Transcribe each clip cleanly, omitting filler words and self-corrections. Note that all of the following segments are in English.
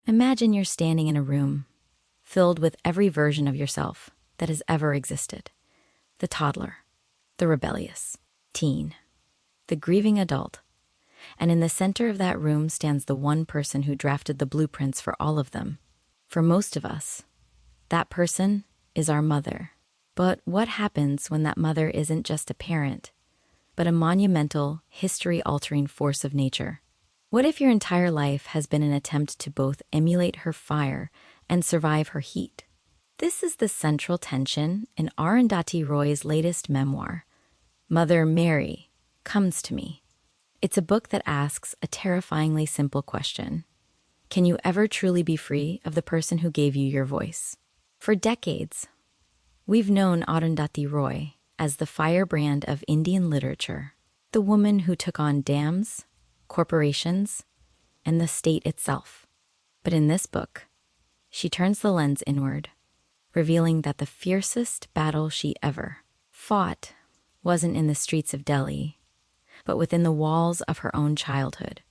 Imagine you're standing in a room filled with every version of yourself that has ever existed. The toddler, the rebellious teen, the grieving adult. And in the center of that room stands the one person who drafted the blueprints for all of them. For most of us, that person is our mother. But what happens when that mother isn't just a parent, but a monumental, history-altering force of nature? What if your entire life has been an attempt to both emulate her fire and survive her heat? This is the central tension in Arundhati Roy's latest memoir, Mother Mary Comes to Me. It's a book that asks a terrifyingly simple question. Can you ever truly be free of the person who gave you your voice? For decades, we've known Arundhati Roy as the firebrand of Indian literature, the woman who took on dams, corporations, and the state itself. But in this book, she turns the lens inward, revealing that the fiercest battle she ever fought wasn't in the streets of Delhi, but within the walls of her own childhood.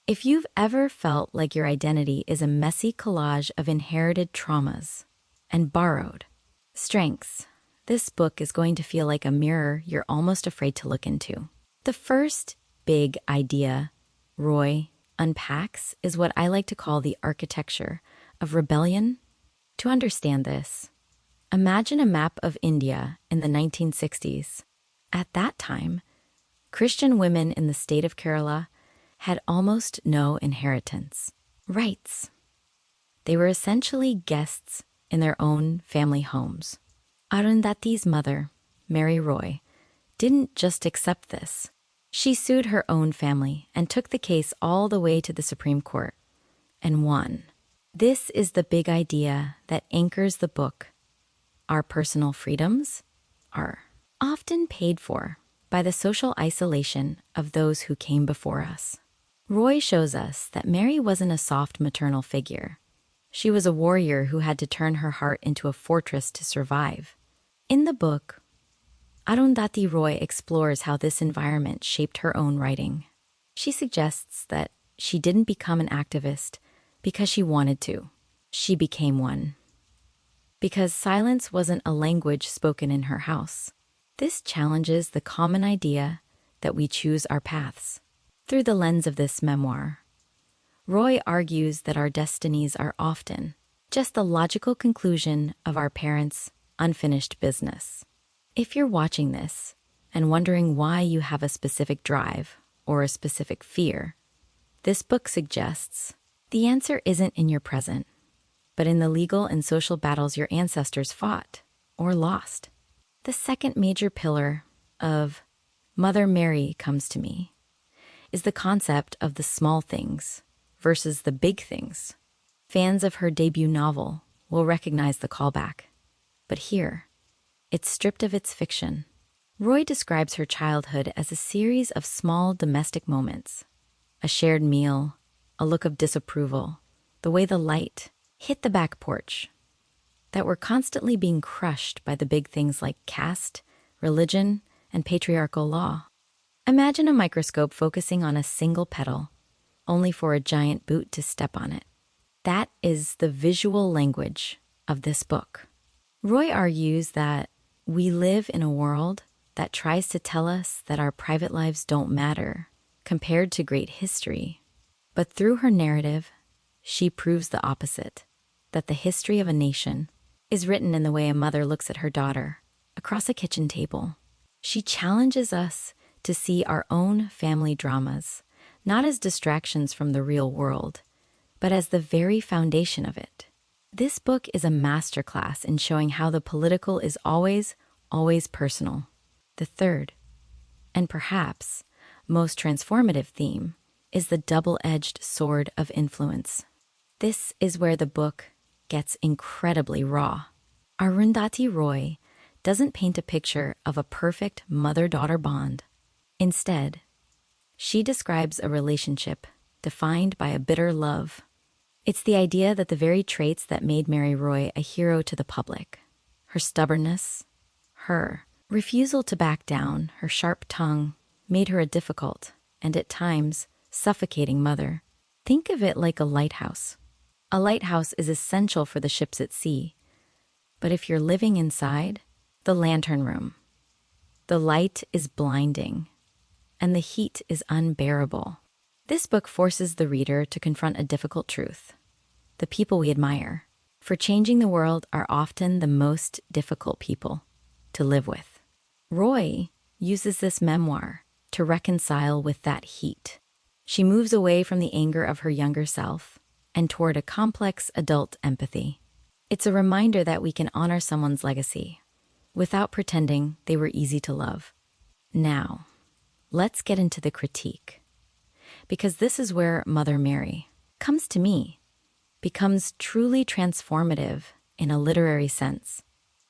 If you've ever felt like your identity is a messy collage of inherited traumas and borrowed strengths, this book is going to feel like a mirror you're almost afraid to look into. The first big idea Roy unpacks is what I like to call the architecture of rebellion. To understand this, imagine a map of India in the 1960s. At that time, Christian women in the state of Kerala had almost no inheritance rights. They were essentially guests in their own family homes. Arundhati's mother, Mary Roy, didn't just accept this. She sued her own family and took the case all the way to the Supreme Court and won. This is the big idea that anchors the book. Our personal freedoms are often paid for by the social isolation of those who came before us. Roy shows us that Mary wasn't a soft maternal figure. She was a warrior who had to turn her heart into a fortress to survive. In the book, Arundhati Roy explores how this environment shaped her own writing. She suggests that she didn't become an activist because she wanted to. She became one. Because silence wasn't a language spoken in her house. This challenges the common idea that we choose our paths. Through the lens of this memoir, Roy argues that our destinies are often just the logical conclusion of our parents' unfinished business. If you're watching this and wondering why you have a specific drive or a specific fear, this book suggests the answer isn't in your present, but in the legal and social battles your ancestors fought or lost. The second major pillar of Mother Mary Comes to Me is the concept of the small things versus the big things. Fans of her debut novel will recognize the callback. But here, it's stripped of its fiction. Roy describes her childhood as a series of small domestic moments. A shared meal, a look of disapproval, the way the light hit the back porch, that were constantly being crushed by the big things like caste, religion, and patriarchal law. Imagine a microscope focusing on a single petal, only for a giant boot to step on it. That is the visual language of this book. Roy argues that we live in a world that tries to tell us that our private lives don't matter compared to great history. But through her narrative, she proves the opposite, that the history of a nation is written in the way a mother looks at her daughter across a kitchen table. She challenges us to see our own family dramas, not as distractions from the real world, but as the very foundation of it. This book is a masterclass in showing how the political is always personal. The third, and perhaps most transformative theme, is the double-edged sword of influence. This is where the book gets incredibly raw. Arundhati Roy doesn't paint a picture of a perfect mother-daughter bond. Instead, she describes a relationship defined by a bitter love. It's the idea that the very traits that made Mary Roy a hero to the public, her stubbornness, her refusal to back down, her sharp tongue, made her a difficult and at times suffocating mother. Think of it like a lighthouse. A lighthouse is essential for the ships at sea, but if you're living inside, the lantern room, the light is blinding, and the heat is unbearable. This book forces the reader to confront a difficult truth. The people we admire for changing the world are often the most difficult people to live with. Roy uses this memoir to reconcile with that heat. She moves away from the anger of her younger self and toward a complex adult empathy. It's a reminder that we can honor someone's legacy without pretending they were easy to love. Now, let's get into the critique, because this is where Mother Mary comes to me, becomes truly transformative in a literary sense.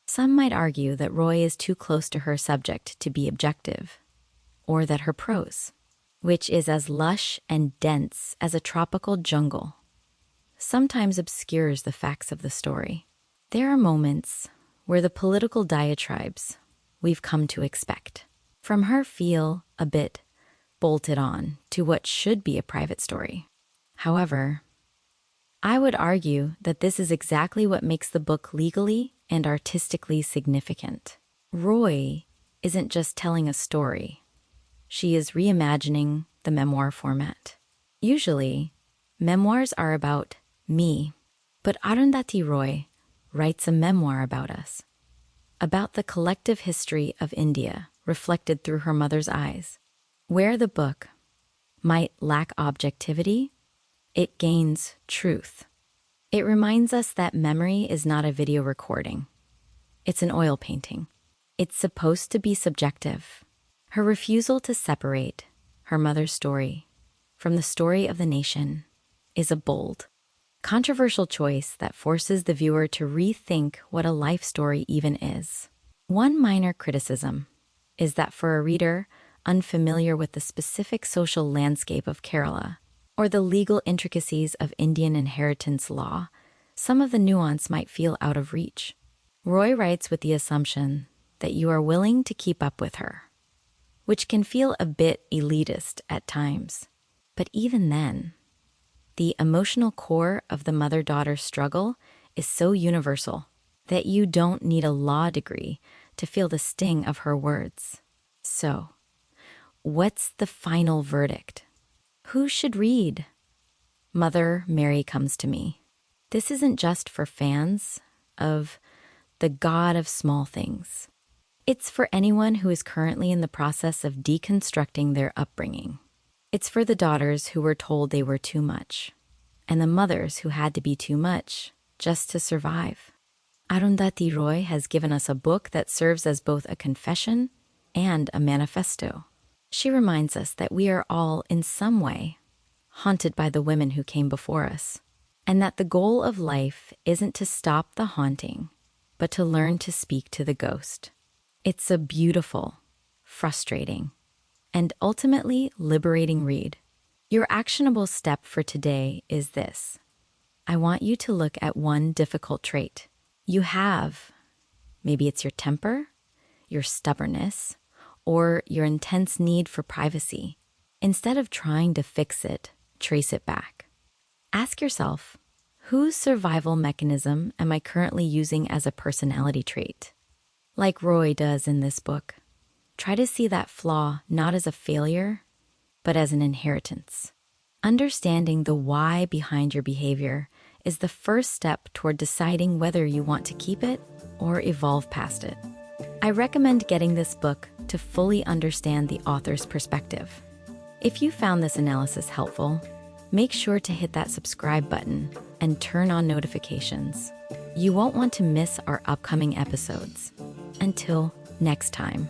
Some might argue that Roy is too close to her subject to be objective, or that her prose, which is as lush and dense as a tropical jungle, sometimes obscures the facts of the story. There are moments where the political diatribes we've come to expect from her feel a bit bolted on to what should be a private story. However, I would argue that this is exactly what makes the book legally and artistically significant. Roy isn't just telling a story. She is reimagining the memoir format. Usually, memoirs are about me, but Arundhati Roy writes a memoir about us, about the collective history of India reflected through her mother's eyes. Where the book might lack objectivity, it gains truth. It reminds us that memory is not a video recording. It's an oil painting. It's supposed to be subjective. Her refusal to separate her mother's story from the story of the nation is a bold, controversial choice that forces the viewer to rethink what a life story even is. One minor criticism is that for a reader unfamiliar with the specific social landscape of Kerala or the legal intricacies of Indian inheritance law, some of the nuance might feel out of reach. Roy writes with the assumption that you are willing to keep up with her, which can feel a bit elitist at times. But even then, the emotional core of the mother-daughter struggle is so universal that you don't need a law degree to feel the sting of her words. So, what's the final verdict? Who should read Mother Mary Comes to Me? This isn't just for fans of the God of small things. It's for anyone who is currently in the process of deconstructing their upbringing. It's for the daughters who were told they were too much, and the mothers who had to be too much just to survive. Arundhati Roy has given us a book that serves as both a confession and a manifesto. She reminds us that we are all, in some way, haunted by the women who came before us, and that the goal of life isn't to stop the haunting, but to learn to speak to the ghost. It's a beautiful, frustrating, and ultimately liberating read. Your actionable step for today is this. I want you to look at one difficult trait you have. Maybe it's your temper, your stubbornness, or your intense need for privacy. Instead of trying to fix it, trace it back. Ask yourself, whose survival mechanism am I currently using as a personality trait? Like Roy does in this book, try to see that flaw not as a failure, but as an inheritance. Understanding the why behind your behavior is the first step toward deciding whether you want to keep it or evolve past it. I recommend getting this book to fully understand the author's perspective. If you found this analysis helpful, make sure to hit that subscribe button and turn on notifications. You won't want to miss our upcoming episodes. Until next time.